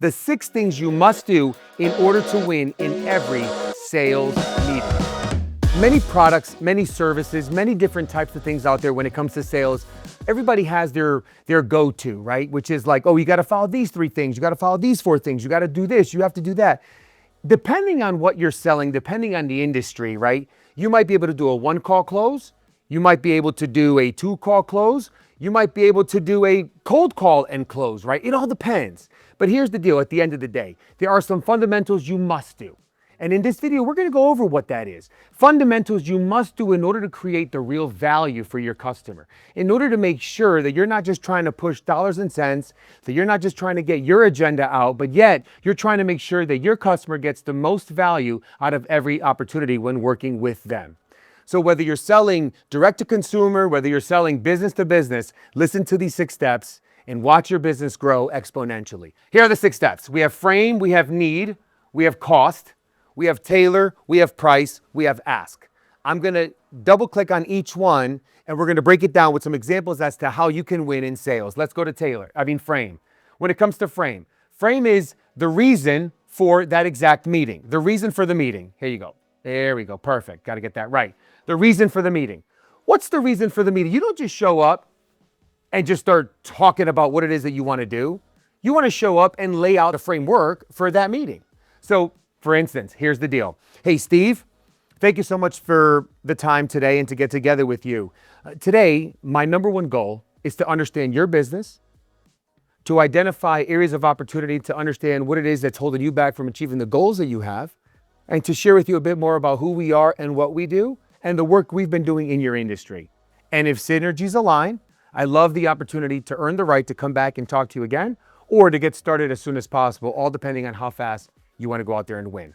The 6 things you must do in order to win in every sales meeting. Many products, many services, many different types of things out there when it comes to sales. Everybody has their go-to, right? Which is like, oh, you got to follow these 3 things. You got to follow these 4 things. You got to do this. You have to do that. Depending on what you're selling, depending on the industry, right? You might be able to do a 1-call close. You might be able to do a 2-call close. You might be able to do a cold call and close, right? It all depends. But here's the deal at the end of the day. There are some fundamentals you must do. And in this video, we're going to go over what that is. Fundamentals you must do in order to create the real value for your customer. In order to make sure that you're not just trying to push dollars and cents, that you're not just trying to get your agenda out, but yet you're trying to make sure that your customer gets the most value out of every opportunity when working with them. So whether you're selling direct to consumer, whether you're selling business to business, listen to these 6 steps and watch your business grow exponentially. Here are the 6 steps. We have frame, we have need, we have cost, we have tailor, we have price, we have ask. I'm gonna double click on each one and we're gonna break it down with some examples as to how you can win in sales. Let's go to frame. When it comes to frame is the reason for that exact meeting, the reason for the meeting. Here you go. There we go, perfect, gotta get that right. The reason for the meeting. What's the reason for the meeting? You don't just show up and just start talking about what it is that you want to do. You want to show up and lay out a framework for that meeting. So, for instance, here's the deal. Hey, Steve, thank you so much for the time today and to get together with you. Today, my number one goal is to understand your business, to identify areas of opportunity, to understand what it is that's holding you back from achieving the goals that you have, and to share with you a bit more about who we are and what we do, and the work we've been doing in your industry. And if synergies align, I love the opportunity to earn the right to come back and talk to you again, or to get started as soon as possible, all depending on how fast you want to go out there and win.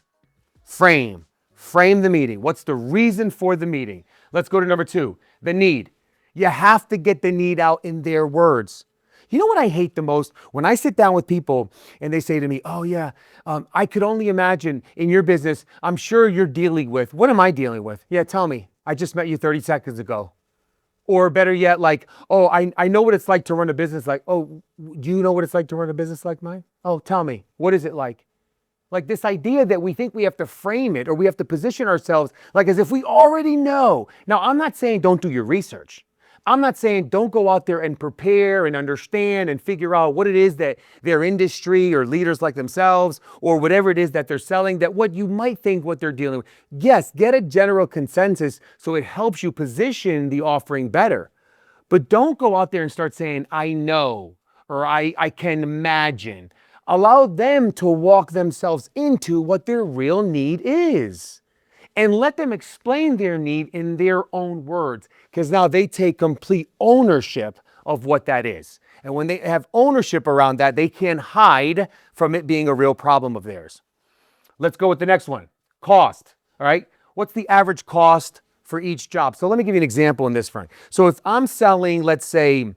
Frame the meeting. What's the reason for the meeting? Let's go to number 2, the need. You have to get the need out in their words. You know what I hate the most? When I sit down with people and they say to me, oh yeah, I could only imagine in your business, I'm sure you're dealing with, what am I dealing with? Yeah, tell me, I just met you 30 seconds ago. Or better yet, like, oh, I know what it's like to run a business like, oh, do you know what it's like to run a business like mine? Oh, tell me, what is it like? Like this idea that we think we have to frame it or we have to position ourselves like as if we already know. Now, I'm not saying don't do your research. I'm not saying don't go out there and prepare and understand and figure out what it is that their industry or leaders like themselves or whatever it is that they're selling, that what you might think what they're dealing with. Yes, get a general consensus so it helps you position the offering better. But don't go out there and start saying, I know, or I can imagine. Allow them to walk themselves into what their real need is. And let them explain their need in their own words, because now they take complete ownership of what that is. And when they have ownership around that, they can't hide from it being a real problem of theirs. Let's go with the next one, cost, all right? What's the average cost for each job? So let me give you an example in this front. So if I'm selling, let's say,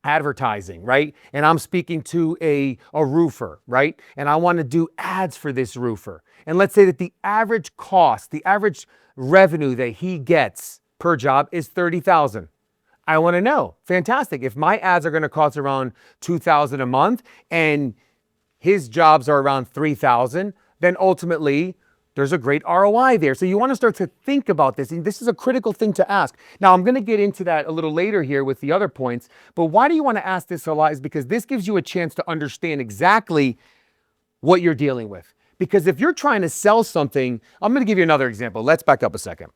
advertising, right? And I'm speaking to a roofer, right? And I want to do ads for this roofer. And let's say that the average cost, the average revenue that he gets per job is $30,000. I want to know, fantastic. If my ads are going to cost around $2,000 a month and his jobs are around $3,000, then ultimately there's a great ROI there. So you want to start to think about this. And this is a critical thing to ask. Now, I'm going to get into that a little later here with the other points. But why do you want to ask this a lot is because this gives you a chance to understand exactly what you're dealing with. Because if you're trying to sell something, I'm going to give you another example. Let's back up a second.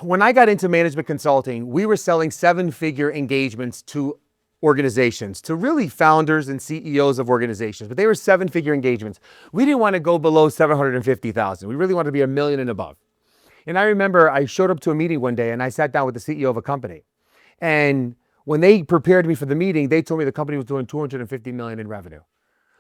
When I got into management consulting, we were selling 7-figure engagements to organizations, to really founders and CEOs of organizations, but they were 7-figure engagements. We didn't want to go below 750,000. We really wanted to be $1 million and above. And I remember I showed up to a meeting one day and I sat down with the CEO of a company. And when they prepared me for the meeting, they told me the company was doing 250 million in revenue.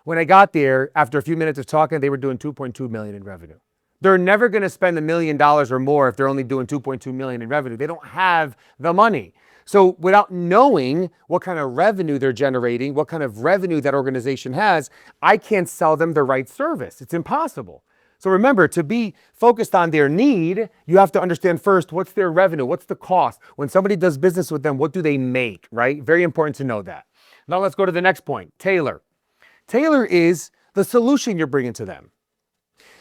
When I got there, after a few minutes of talking, they were doing 2.2 million in revenue. They're never going to spend $1 million or more if they're only doing 2.2 million in revenue. They don't have the money. So without knowing what kind of revenue they're generating, what kind of revenue that organization has, I can't sell them the right service. It's impossible. So remember, to be focused on their need, you have to understand first, what's their revenue? What's the cost? When somebody does business with them, what do they make, right? Very important to know that. Now let's go to the next point, Tailor. Tailor is the solution you're bringing to them.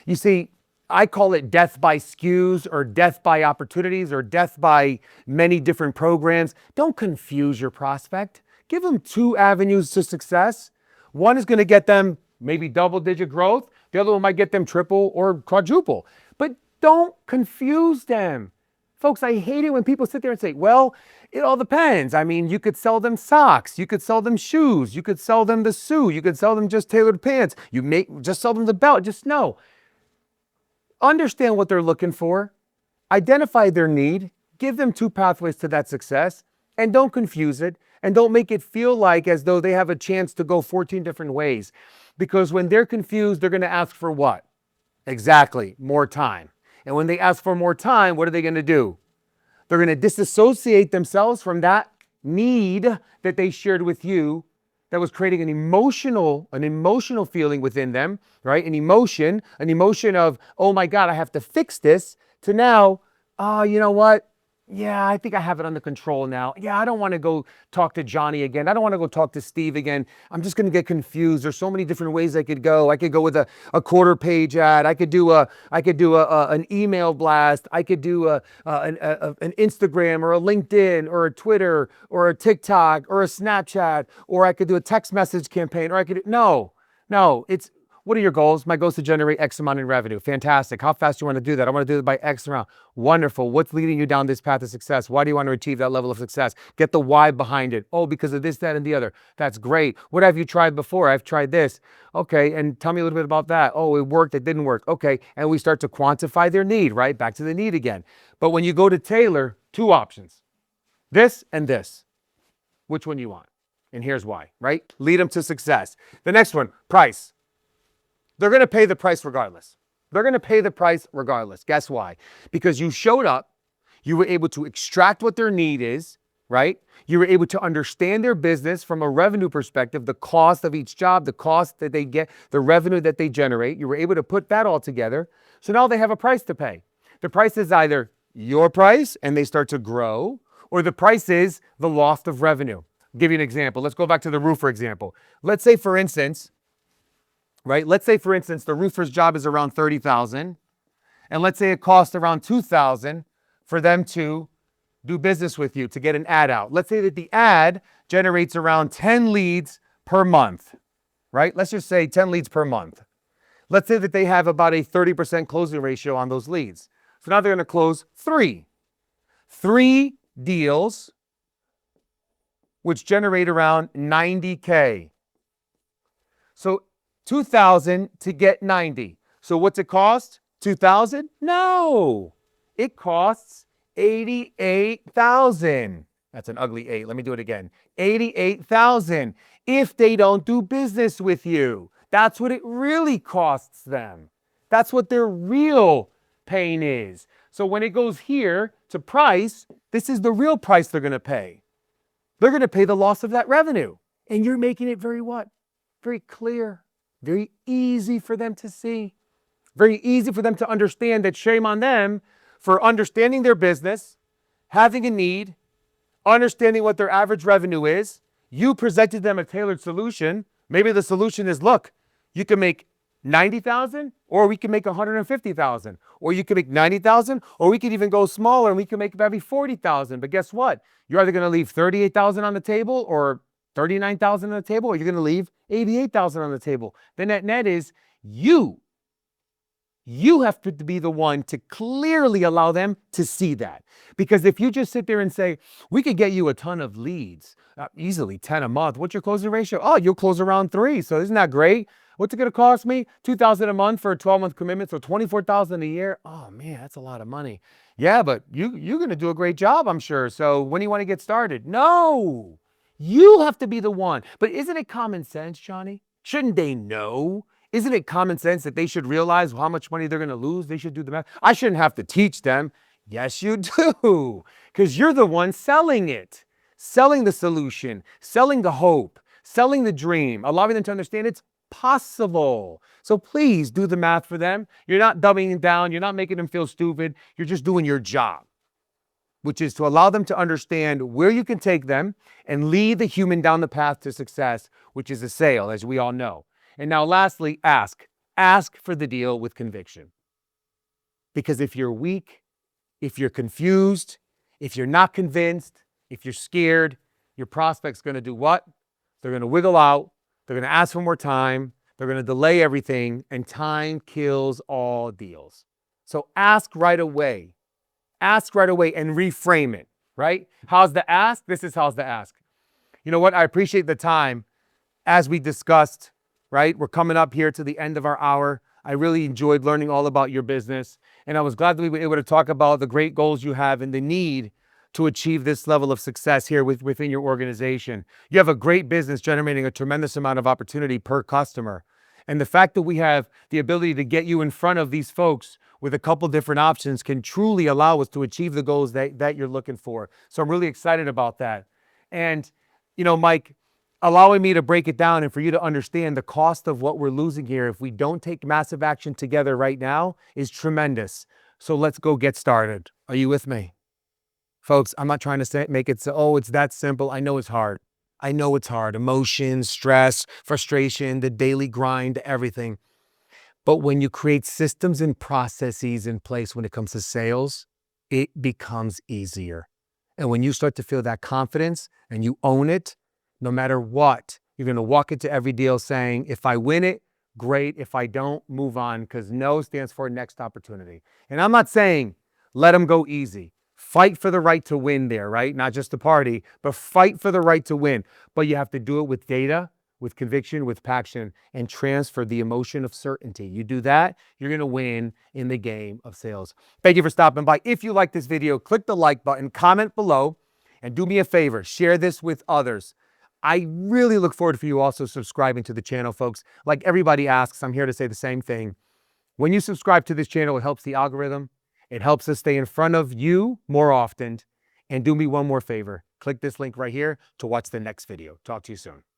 You see, I call it death by SKUs or death by opportunities or death by many different programs. Don't confuse your prospect. Give them two avenues to success. One is going to get them maybe double-digit growth. The other one might get them triple or quadruple. But don't confuse them. Folks, I hate it when people sit there and say, well, it all depends. I mean, you could sell them socks. You could sell them shoes. You could sell them the suit. You could sell them just tailored pants. Just sell them the belt. Just no. Understand what they're looking for. Identify their need. Give them two pathways to that success. And don't confuse it. And don't make it feel like as though they have a chance to go 14 different ways. Because when they're confused, they're going to ask for what? Exactly, more time. And when they ask for more time, what are they going to do? They're going to disassociate themselves from that need that they shared with you that was creating an emotional feeling within them, right? An emotion of, oh my God, I have to fix this, to now, oh, you know what? Yeah, I think I have it under control now. Yeah, I don't want to go talk to Johnny again. I don't want to go talk to Steve again. I'm just going to get confused. There's so many different ways I could go. I could go with a quarter page ad. I could do an email blast. I could do an Instagram or a LinkedIn or a Twitter or a TikTok or a Snapchat, or I could do a text message campaign, or I could no, it's, what are your goals? My goal is to generate X amount in revenue. Fantastic. How fast do you want to do that? I want to do it by X amount. Wonderful. What's leading you down this path of success? Why do you want to achieve that level of success? Get the why behind it. Oh, because of this, that, and the other. That's great. What have you tried before? I've tried this. Okay, and tell me a little bit about that. Oh, it worked. It didn't work. Okay, and we start to quantify their need, right? Back to the need again. But when you go to Tailor, two options. This and this. Which one you want? And here's why, right? Lead them to success. The next one, price. They're going to pay the price regardless. They're going to pay the price regardless. Guess why? Because you showed up, you were able to extract what their need is, right? You were able to understand their business from a revenue perspective, the cost of each job, the cost that they get, the revenue that they generate. You were able to put that all together. So now they have a price to pay. The price is either your price and they start to grow, or the price is the loss of revenue. I'll give you an example. Let's go back to the roofer example. Let's say, for instance, the roofer's job is around $30,000, and let's say it costs around $2,000 for them to do business with you, to get an ad out. Let's say that the ad generates around 10 leads per month, right? Let's just say 10 leads per month. Let's say that they have about a 30% closing ratio on those leads. So now they're going to close three deals, which generate around $90K. So 2,000 to get 90. So what's it cost? 2,000? No, it costs 88,000. That's an ugly 8. Let me do it again. 88,000 if they don't do business with you. That's what it really costs them. That's what their real pain is. So when it goes here to price, this is the real price they're going to pay. They're going to pay the loss of that revenue. And you're making it very what? Very clear. Very easy for them to see. Very easy for them to understand that shame on them for understanding their business, having a need, understanding what their average revenue is. You presented them a tailored solution. Maybe the solution is, look, you can make 90,000, or we can make 150,000, or you can make 90,000, or we could even go smaller and we can make maybe 40,000. But guess what? You're either going to leave 38,000 on the table or 39,000 on the table, or you're going to leave 88,000 on the table. The net is you have to be the one to clearly allow them to see that. Because if you just sit there and say, we could get you a ton of leads, easily 10 a month. What's your closing ratio? Oh, you'll close around 3. So isn't that great? What's it going to cost me? 2,000 a month for a 12-month commitment. So 24,000 a year. Oh man, that's a lot of money. Yeah, but you're going to do a great job, I'm sure. So when do you want to get started? No. You have to be the one. But isn't it common sense, Johnny? Shouldn't they know? Isn't it common sense that they should realize how much money they're going to lose? They should do the math. I shouldn't have to teach them. Yes, you do. Because you're the one selling it. Selling the solution. Selling the hope. Selling the dream. Allowing them to understand it's possible. So please do the math for them. You're not dumbing it down. You're not making them feel stupid. You're just doing your job, which is to allow them to understand where you can take them and lead the human down the path to success, which is a sale, as we all know. And now lastly, ask. Ask for the deal with conviction. Because if you're weak, if you're confused, if you're not convinced, if you're scared, your prospect's going to do what? They're going to wiggle out. They're going to ask for more time. They're going to delay everything. And time kills all deals. So ask right away. Ask right away and reframe it, right? How's the ask? This is how's the ask. You know what? I appreciate the time. As we discussed, right? We're coming up here to the end of our hour. I really enjoyed learning all about your business. And I was glad that we were able to talk about the great goals you have and the need to achieve this level of success here within your organization. You have a great business generating a tremendous amount of opportunity per customer. And the fact that we have the ability to get you in front of these folks with a couple different options can truly allow us to achieve the goals that you're looking for. So I'm really excited about that. And, you know, Mike, allowing me to break it down and for you to understand the cost of what we're losing here if we don't take massive action together right now is tremendous. So let's go get started. Are you with me? Folks, I'm not trying to make it so, oh, it's that simple. I know it's hard. I know it's hard. Emotion, stress, frustration, the daily grind, everything. But when you create systems and processes in place when it comes to sales, it becomes easier. And when you start to feel that confidence and you own it, no matter what, you're going to walk into every deal saying, if I win it, great. If I don't, move on, because no stands for next opportunity. And I'm not saying let them go easy. Fight for the right to win there, right? Not just the party, but fight for the right to win. But you have to do it with data, with conviction, with passion, and transfer the emotion of certainty. You do that, you're going to win in the game of sales. Thank you for stopping by. If you like this video, click the like button, comment below, and do me a favor, share this with others. I really look forward for you also subscribing to the channel, folks. Like everybody asks, I'm here to say the same thing. When you subscribe to this channel, it helps the algorithm. It helps us stay in front of you more often. And do me one more favor. Click this link right here to watch the next video. Talk to you soon.